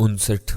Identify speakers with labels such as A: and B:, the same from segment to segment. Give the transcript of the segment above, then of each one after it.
A: 59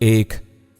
A: 1,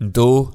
A: 2,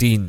A: 3,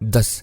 A: 10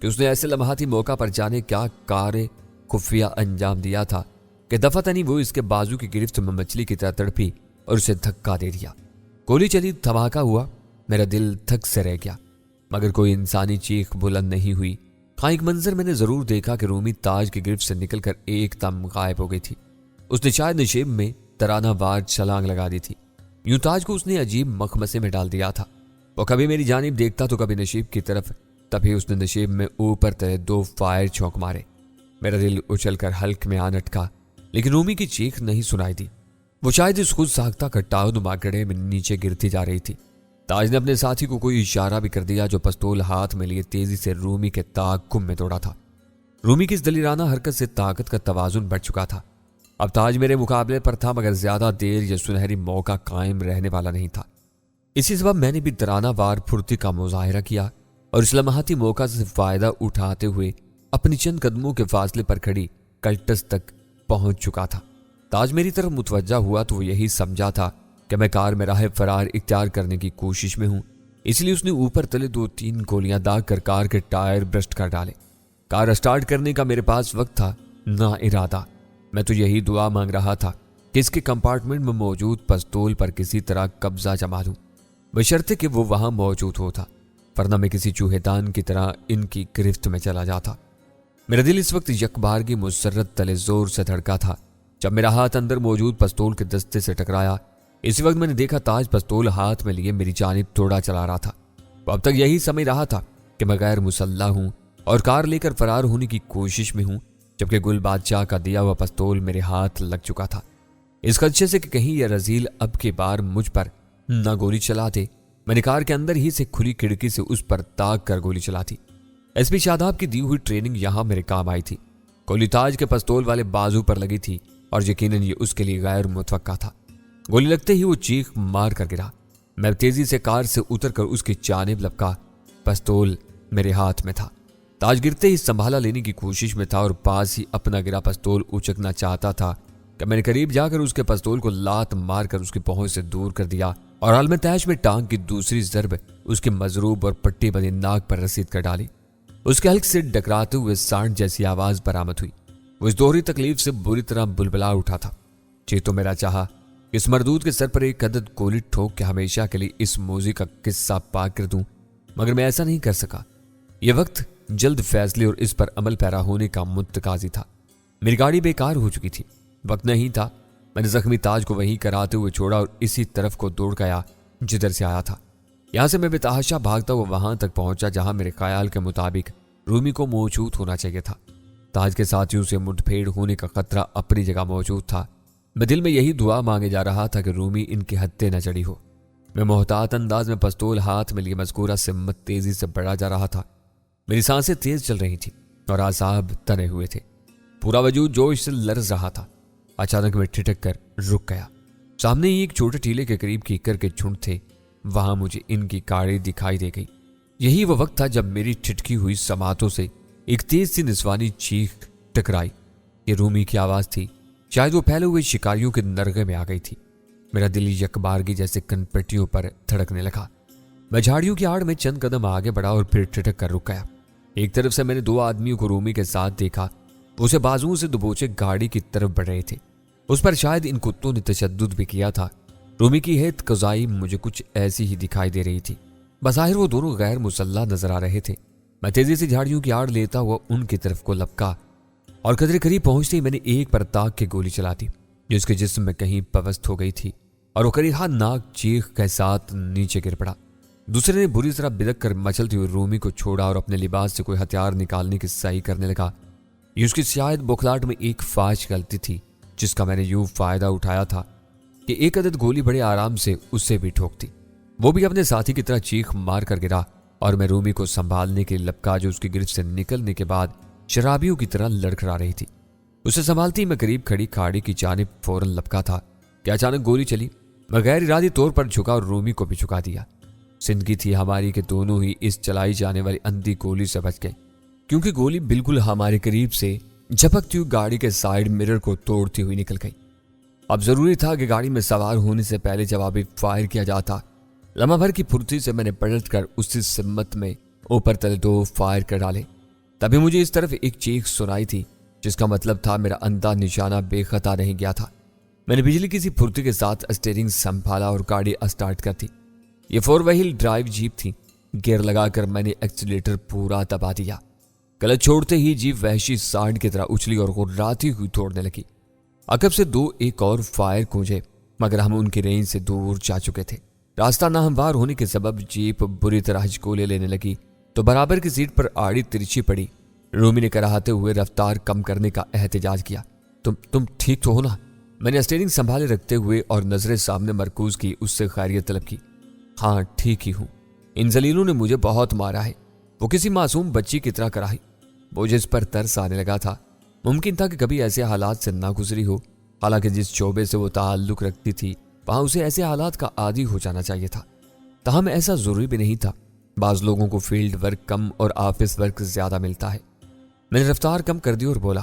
A: کہ اس نے ایسے لمحاتی موقع پر جانے کیا کار خفیہ انجام دیا تھا کہ دفعتاً وہ اس کے بازو کی گرفت میں مچھلی کی طرح تڑپی اور اسے دھکا دے دیا۔ گولی چلی، دھماکہ ہوا، میرا دل دھک سے رہ گیا، مگر کوئی انسانی چیخ بلند نہیں ہوئی۔ ہاں، ایک منظر میں نے ضرور دیکھا کہ رومی تاج کی گرفت سے نکل کر ایک دم غائب ہو گئی تھی۔ اس نے شاید نشیب میں ترانہ وار چھلانگ لگا دی تھی۔ یوں تاج کو اس نے عجیب مخمسے میں ڈال دیا تھا۔ وہ کبھی میری جانب دیکھتا تو کبھی نشیب کی طرف، تبھی اس نے نشیب میں اوپر تلے 2 فائر چھونک مارے۔ میرا دل اچھل کر حلق میں آ اٹکا، لیکن رومی کی چیخ نہیں سنائی دی۔ وہ شاید اس خود ساختہ کٹاؤ نما گڑھے میں نیچے گرتی جا رہی تھی۔ تاج نے اپنے ساتھی کو کوئی اشارہ بھی کر دیا، جو پستول ہاتھ میں لیے تیزی سے رومی کے تعاقب میں دوڑا تھا۔ رومی کی اس دلیرانہ حرکت سے طاقت کا توازن بڑھ چکا تھا۔ اب تاج میرے مقابلے پر تھا، مگر زیادہ دیر یہ سنہری موقع قائم رہنے والا نہیں تھا۔ اسی سبب میں نے بھی ترانہ وار پھرتی کا مظاہرہ کیا اور اس لمحاتی موقع سے فائدہ اٹھاتے ہوئے اپنی چند قدموں کے فاصلے پر کھڑی کلٹس تک پہنچ چکا تھا۔ تاج میری طرف متوجہ ہوا تو وہ یہی سمجھا تھا کہ میں کار میں راہ فرار اختیار کرنے کی کوشش میں ہوں، اس لیے اس نے اوپر تلے 2-3 گولیاں داغ کر کار کے ٹائر برسٹ کر ڈالے۔ کار اسٹارٹ کرنے کا میرے پاس وقت تھا نہ ارادہ۔ میں تو یہی دعا مانگ رہا تھا کہ اس کے کمپارٹمنٹ میں موجود پستول پر کسی طرح قبضہ جما دوں، بشرطے کہ وہ وہاں موجود ہوتا، ورنہ میں کسی چوہے دان کی طرح ان کی گرفت میں چلا جاتا۔ میرا دل اس وقت یکبارگی مسرت تلے زور سے دھڑکا تھا جب میرا ہاتھ اندر موجود پستول کے دستے سے ٹکرایا۔ اسی وقت میں نے دیکھا تاج پستول ہاتھ میں لیے میری جانب توڑا چلا رہا تھا۔ وہ اب تک یہی سمجھ رہا تھا کہ میں غیر مسلح ہوں اور کار لے کر فرار ہونے کی کوشش میں ہوں، جبکہ گل بادشاہ کا دیا ہوا پستول میرے ہاتھ لگ چکا تھا۔ اس خدشے سے کہ کہیں یہ رذیل اب کی بار مجھ پر نہ گولی چلا دے، میں نے کار کے اندر ہی سے کھلی کھڑکی سے اس پر تاک کر گولی چلا دی۔ ایس پی شاداب کی دی ہوئی ٹریننگ یہاں میرے کام آئی تھی۔ گولی تاج کے پستول والے بازو پر لگی تھی اور یقیناً یہ اس کے لیے غیر متوقع تھا۔ گولی لگتے ہی وہ چیخ مار کر گرا۔ میں تیزی سے کار سے اتر کر اس کی جانب لپکا، پستول میرے ہاتھ میں تھا۔ تاج گرتے ہی سنبھالا لینے کی کوشش میں تھا اور پاس ہی اپنا گرا پستول اچکنا چاہتا تھا کہ میں نے قریب جا کر اس کے پستول کو لات مار کر اس کی پہنچ سے دور کر دیا اور عالم تیش میں ٹانگ کی دوسری ضرب اس کے مضروب اور پٹی بندی ناک پر رسید کر ڈالی۔ اس کے حلق سے ڈکراتے ہوئے سانڈ جیسی آواز برآمد ہوئی۔ وہ اس دوہری تکلیف سے بری طرح بلبلا اٹھا تھا۔ جی تو میرا چاہا کہ اس مردود کے سر پر ایک عدد گولی ٹھوک کے ہمیشہ کے لیے اس موذی کا قصہ پاک کر دوں، مگر میں ایسا نہیں کر سکا۔ یہ وقت جلد فیصلے اور اس پر عمل پیرا ہونے کا متقاضی تھا۔ میری گاڑی بیکار ہو چکی تھی، وقت نہیں تھا۔ میں نے زخمی تاج کو وہیں کراتے ہوئے چھوڑا اور اسی طرف کو دوڑ گیا جدھر سے آیا تھا۔ یہاں سے میں بے تحاشا بھاگتا ہوا وہاں تک پہنچا جہاں میرے خیال کے مطابق رومی کو موجود ہونا چاہیے تھا۔ تاج کے ساتھیوں سے مڈ پھیڑ ہونے کا خطرہ اپنی جگہ موجود تھا۔ میں دل میں یہی دعا مانگے جا رہا تھا کہ رومی ان کے ہتھے نہ چڑھی ہو۔ میں محتاط انداز میں پستول ہاتھ میں لیے مذکورہ سمت تیزی سے بڑھا جا رہا تھا۔ میری سانسیں تیز چل رہی تھی اور اعصاب تنے ہوئے تھے، پورا وجود جوش سے لرز رہا تھا۔ اچانک میں ٹھٹک کر رک گیا۔ سامنے ہی ایک چھوٹے ٹیلے کے قریب کیکر کے جھنڈ تھے، وہاں مجھے ان کی کاڑی دکھائی دے گئی۔ یہی وہ وقت تھا جب میری ٹھٹکی ہوئی سماعتوں سے ایک تیز سی نسوانی چیخ ٹکرائی۔ یہ رومی کی آواز تھی، شاید وہ پھیلے ہوئے شکاریوں کے نرغے میں آ گئی تھی۔ میرا دل یکبارگی جیسے کنپٹیوں پر دھڑکنے لگا۔ میں جھاڑیوں کی آڑ میں چند قدم آگے بڑھا اور پھر ٹھٹک کر رک گیا۔ ایک طرف سے میں نے 2 آدمیوں کو رومی کے ساتھ دیکھا، اسے بازوؤں سے دبوچے گاڑی کی طرف بڑھ رہے تھے۔ اس پر شاید ان کتوں نے تشدد بھی کیا تھا۔ رومی کی ہیت قضائی مجھے کچھ ایسی ہی دکھائی دے رہی تھی۔ بظاہر وہ دونوں غیر مسلح نظر آ رہے تھے۔ میں تیزی سے جھاڑیوں کی آڑ لیتا ہوا ان کی طرف کو لپکا اور قدرے قریب پہنچتے ہی میں نے ایک پر تاک کے گولی چلا دی، جس کے جسم میں کہیں پوست ہو گئی تھی اور وہ کریحا ناک چیخ کے ساتھ نیچے گر پڑا۔ دوسرے نے بری طرح بدک کر مچلتی ہوئی رومی کو چھوڑا اور اپنے لباس سے کوئی ہتھیار نکالنے کی صحیح کرنے لگا۔ یہ اس کی شاید بوکھلاہٹ میں ایک فاش غلطی تھی جس کا میں نے یوں فائدہ اٹھایا تھا کہ ایک عدد گولی بڑے آرام سے اسے بھی ٹھوکتی۔ وہ بھی اپنے ساتھی کی طرح چیخ مار کر گرا اور میں رومی کو سنبھالنے کے لپکا جو اس کی گرفت سے نکلنے کے بعد شرابیوں کی طرح لڑکھڑا رہی تھی۔ اسے سنبھالتی میں قریب کھڑی کھاڑی کی جانب فوراً لپکا تھا کہ اچانک گولی چلی۔ میں غیر ارادی طور پر جھکا اور رومی کو بھی جھکا دیا۔ زندگی تھی ہماری کہ دونوں ہی اس چلائی جانے والی اندھی گولی سے بچ گئے، کیونکہ گولی بالکل ہمارے قریب سے جھپکتی ہوئی گاڑی کے سائیڈ مرر کو توڑتی ہوئی نکل گئی۔ اب ضروری تھا کہ گاڑی میں سوار ہونے سے پہلے جوابی فائر کیا جاتا۔ لمحہ بھر کی پھرتی سے میں نے پلٹ کر اسی سمت میں اوپر تلے 2 فائر کر ڈالے۔ تبھی مجھے اس طرف ایک چیخ سنائی تھی جس کا مطلب تھا میرا اندھا نشانہ بے خطا نہیں گیا تھا۔ میں نے بجلی کی سی پھرتی کے ساتھ اسٹیئرنگ سنبھالا اور گاڑی اسٹارٹ کر دی۔ یہ 4 وہیل ڈرائیو جیپ تھی۔ گیئر لگا کر میں نے ایکسیلیٹر پورا دبا دیا۔ کلچ چھوڑتے ہی جیپ وحشی سانڈ کی طرح اچھلی اور غراتی ہوئی توڑنے لگی۔ عقب سے 2 ایک اور فائر گونجے، مگر ہم ان کی رینج سے دور جا چکے تھے۔ راستہ ناہموار ہونے کے سبب جیپ بری طرح ہچکولے لینے لگی تو برابر کی سیٹ پر آڑی ترچھی پڑی۔ رومی نے کراہتے ہوئے رفتار کم کرنے کا احتجاج کیا۔ تم ٹھیک تو ہو نا؟ میں نے اسٹیئرنگ سنبھالے رکھتے ہوئے اور نظریں سامنے مرکوز کی اس سے خیریت طلب کی۔ ہاں ٹھیک ہی ہوں، ان ذلیلوں نے مجھے بہت مارا ہے۔ وہ کسی معصوم بچی کی طرح کرائی۔ مجھے اس پر ترس آنے لگا تھا۔ ممکن تھا کہ کبھی ایسے حالات سے نہ گزری ہو، حالانکہ جس شعبے سے وہ تعلق رکھتی تھی وہاں اسے ایسے حالات کا عادی ہو جانا چاہیے تھا۔ تاہم ایسا ضروری بھی نہیں تھا۔ بعض لوگوں کو فیلڈ ورک کم اور آفس ورک زیادہ ملتا ہے۔ میں نے رفتار کم کر دی اور بولا،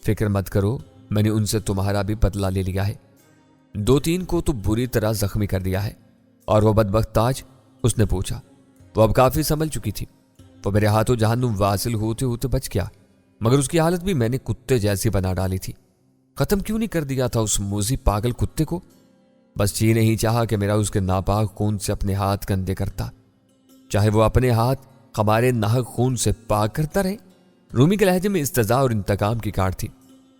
A: فکر مت کرو، میں نے ان سے تمہارا بھی بدلہ لے لیا ہے۔ 2-3 کو تو بری طرح زخمی کر دیا ہے۔ اور وہ بدبخت تاج؟ اس نے پوچھا۔ وہ اب کافی سنبھل چکی تھی۔ وہ میرے ہاتھوں جہنم واصل ہوتے ہوتے بچ گیا، مگر اس کی حالت بھی میں نے کتے جیسی بنا ڈالی تھی۔ ختم کیوں نہیں کر دیا تھا اس موذی پاگل کتے کو؟ بس جی نہیں چاہا کہ میرا اس کے ناپاک خون سے اپنے ہاتھ گندے کرتا، چاہے وہ اپنے ہاتھ ہمارے ناحق خون سے پاک کرتا رہے۔ رومی کے لہجے میں استضاء اور انتقام کی کاٹ تھی۔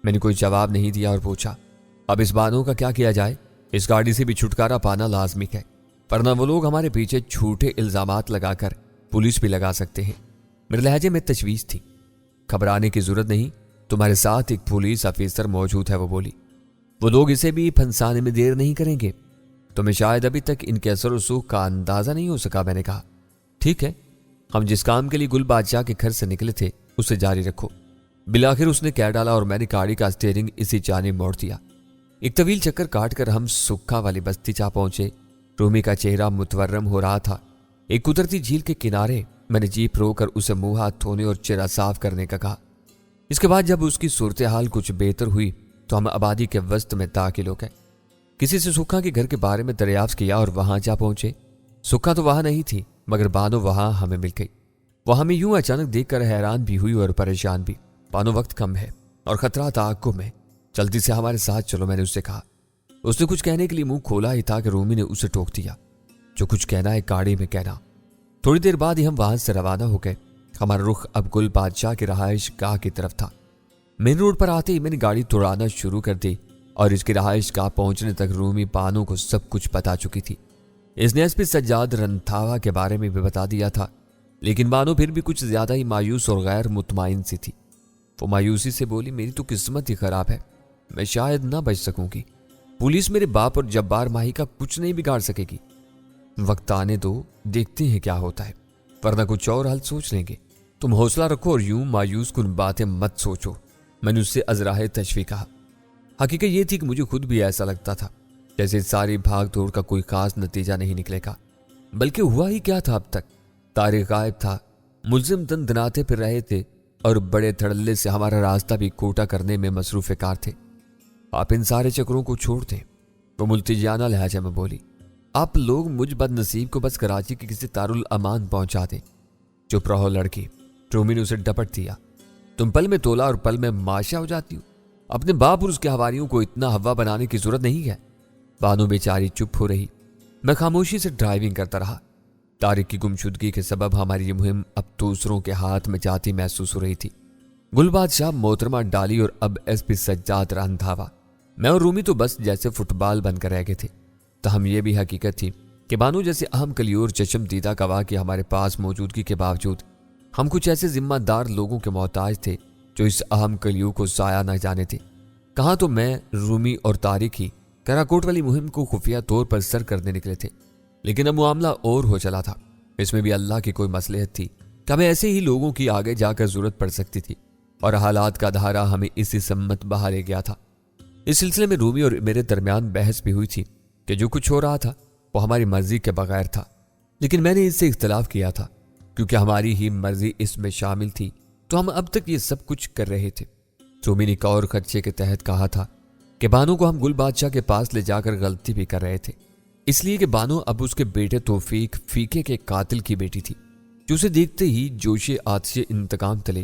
A: میں نے کوئی جواب نہیں دیا اور پوچھا، اب اس بانو کا کیا کیا جائے؟ اس گاڑی سے بھی چھٹکارا پانا لازمی ہے، ورنہ وہ لوگ ہمارے پیچھے جھوٹے الزامات لگا کر پولیس بھی لگا سکتے ہیں۔ میرے لہجے میں تشویش تھی۔ گھبرانے کی ضرورت نہیں، تمہارے ساتھ ایک پولیس افیسر موجود ہے، وہ بولی۔ وہ لوگ اسے بھی پھنسانے میں دیر نہیں کریں گے۔ تمہیں شاید ابھی تک ان کے اثر و رسوخ کا اندازہ نہیں ہو سکا۔ میں نے کہا، ٹھیک ہے، ہم جس کام کے لیے گل بادشاہ کے گھر سے نکلے تھے اسے جاری رکھو۔ بالآخر اس نے کہہ ڈالا اور میں نے گاڑی کا اسٹیئرنگ اسی جانب موڑ دیا۔ ایک طویل چکر کاٹ کر ہم سکھا والی بستی جا پہنچے۔ رومی کا چہرہ متورم ہو رہا تھا۔ ایک قدرتی جھیل کے کنارے میں نے جیپ رو کر اسے منہ ہاتھ دھونے اور چہرہ صاف کرنے کا کہا۔ اس کے بعد جب اس کی صورتحال کچھ بہتر ہوئی تو ہم آبادی کے وسط میں داخل ہو گئے۔ کسی سے سکھا کے گھر کے بارے میں دریافت کیا اور وہاں جا پہنچے۔ سکھا تو وہاں نہیں تھی، مگر بانو وہاں ہمیں مل گئی۔ وہ ہمیں یوں اچانک دیکھ کر حیران بھی ہوئی اور پریشان بھی۔ بانو، وقت کم ہے اور خطرہ تعاقب میں، جلدی سے ہمارے ساتھ چلو، میں نے اس سے کہا۔ اس نے کچھ کہنے کے لیے منہ کھولا ہی تھا کہ رومی نے اسے ٹوک دیا، جو کچھ کہنا ہے گاڑی میں کہنا۔ تھوڑی دیر بعد ہی ہم وہاں سے روانہ ہو گئے۔ ہمارا رخ اب گل بادشاہ کے رہائش گاہ کی طرف تھا۔ مین روڈ پر آتے ہی میں نے گاڑی دوڑانا شروع کر دی اور اس کی رہائش گاہ پہنچنے تک رومی بانو کو سب کچھ بتا چکی تھی۔ اس نے ایس پی سجاد رنتھاوا کے بارے میں بھی بتا دیا تھا، لیکن بانو پھر بھی کچھ زیادہ ہی مایوس اور غیر مطمئن سی تھی۔ وہ مایوسی سے بولی، میری تو قسمت ہی خراب ہے، میں شاید نہ بچ سکوں گی۔ پولیس میرے باپ اور جبار ماہی کا کچھ نہیں بگاڑ سکے گی۔ وقت آنے دو، دیکھتے ہیں کیا ہوتا ہے، ورنہ کچھ اور حل سوچ لیں گے۔ تم حوصلہ رکھو اور یوں مایوس کن باتیں مت سوچو، میں نے اس سے ازراہ تشویق کہا۔ حقیقت یہ تھی کہ مجھے خود بھی ایسا لگتا تھا جیسے ساری بھاگ دوڑ کا کوئی خاص نتیجہ نہیں نکلے گا۔ بلکہ ہوا ہی کیا تھا اب تک؟ طارق غائب تھا، ملزم دن دناتے پھر رہے تھے اور بڑے دھڑلے سے ہمارا راستہ بھی کوٹا کرنے میں مصروف کار تھے۔ آپ ان سارے چکروں کو چھوڑ دیں، وہ ملتجیانہ لہجے میں بولی۔ آپ لوگ مجھ بد نصیب کو بس کراچی کے کسی دارالامان پہنچا دیں۔ چپ رہو لڑکی، رومی نے اسے ڈپٹ دیا۔ تم پل میں تولا اور پل میں ماشا ہو جاتی ہو۔ اپنے باپ اور اس کے حواریوں کو اتنا ہوا بنانے کی ضرورت نہیں ہے۔ بانو بیچاری چپ ہو رہی۔ میں خاموشی سے ڈرائیونگ کرتا رہا۔ طارق کی گمشدگی کے سبب ہماری یہ مہم اب دوسروں کے ہاتھ میں جاتی محسوس ہو رہی تھی۔ گل بادشاہ، محترمہ ڈالی اور اب ایس پی سجاد رنتھاوا، میں اور رومی تو بس جیسے فٹ بال بن کر رہ گئے تھے۔ تاہم یہ بھی حقیقت تھی کہ بانو جیسے اہم کلیور چشم دیدہ گواہ کی ہمارے پاس موجودگی کے باوجود ہم کچھ ایسے ذمہ دار لوگوں کے محتاج تھے جو اس اہم کلیو کو ضائع نہ جانے تھے۔ کہاں تو میں، رومی اور طارق ہی کراکوٹ والی مہم کو خفیہ طور پر سر کرنے نکلے تھے، لیکن اب معاملہ اور ہو چلا تھا۔ اس میں بھی اللہ کی کوئی مصلحت تھی کہ ہمیں ایسے ہی لوگوں کی آگے جا کر ضرورت پڑ سکتی تھی، اور حالات کا دھارا ہمیں اسی سمت بہا لے گیا تھا۔ اس سلسلے میں رومی اور میرے درمیان بحث بھی ہوئی تھی کہ جو کچھ ہو رہا تھا وہ ہماری مرضی کے بغیر تھا، لیکن میں نے اس سے اختلاف کیا تھا کیونکہ ہماری ہی مرضی اس میں شامل تھی تو ہم اب تک یہ سب کچھ کر رہے تھے۔ رومی نے ایک اور خدشے کے تحت کہا تھا کہ بانو کو ہم گل بادشاہ کے پاس لے جا کر غلطی بھی کر رہے تھے، اس لیے کہ بانو اب اس کے بیٹے توفیق فیقے کے قاتل کی بیٹی تھی، جو اسے دیکھتے ہی جوش آتش انتقام تلے